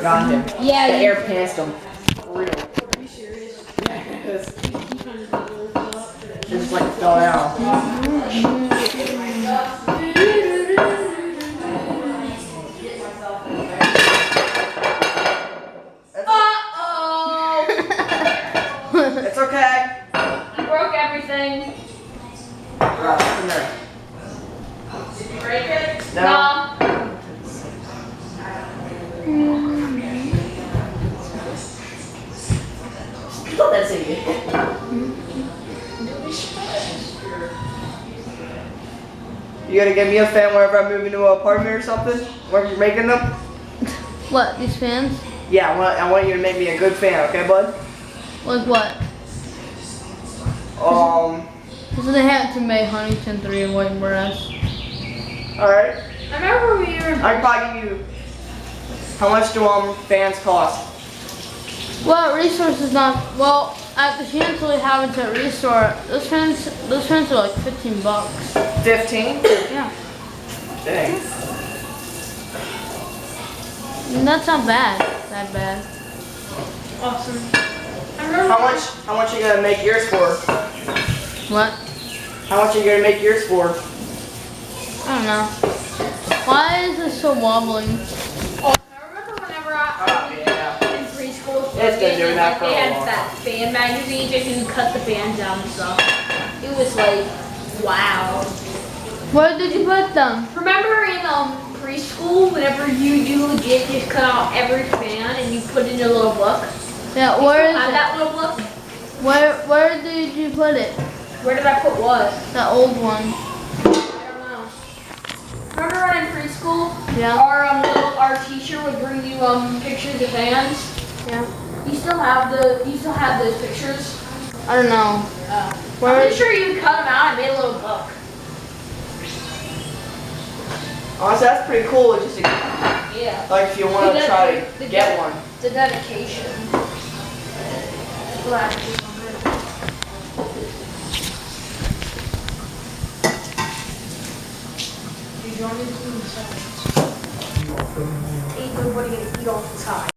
got him. Yeah. The air passed him. For real. Are you serious? Yes. Just like fell out. It's okay. You broke everything. Come here. Did you break it? No. That's it. You gonna give me a fan whenever I move into an apartment or something? Where you're making them? What, these fans? Yeah, I want you to make me a good fan, okay, bud? Like what? This is the Hampton Bay Huntington 3 in white brass. Alright. I remember we were. I can probably give you. How much do fans cost? Well, resources not. Well, at the chance we have it at Restore, those fans are like $15. 15? Yeah. Dang. And that's not bad. That bad. Awesome. I remember. How much you gonna make yours for? What? How much are you gonna make yours for? I don't know. Why is this so wobbling? Oh, I remember whenever Yeah. in preschool, It's been doing that for a they had long that fan magazines and you could cut the fans down and stuff. It was like, wow. Where did you put them? Remember in preschool, whenever you legit just cut out every fan and you put it in a little book? Yeah, where is Have it? that little book? Where did you put it? Where did I put what? That old one. I don't know. Remember when in preschool, Yeah. our teacher would bring you pictures of fans? Yeah. You still have those pictures? I don't know. I'm Where pretty sure you cut them out and made a little book. Honestly, that's pretty cool. Just Yeah. like if you want to try to get one. The dedication. Glad to do something. You want me to do the sides? Ain't nobody gonna eat all the time.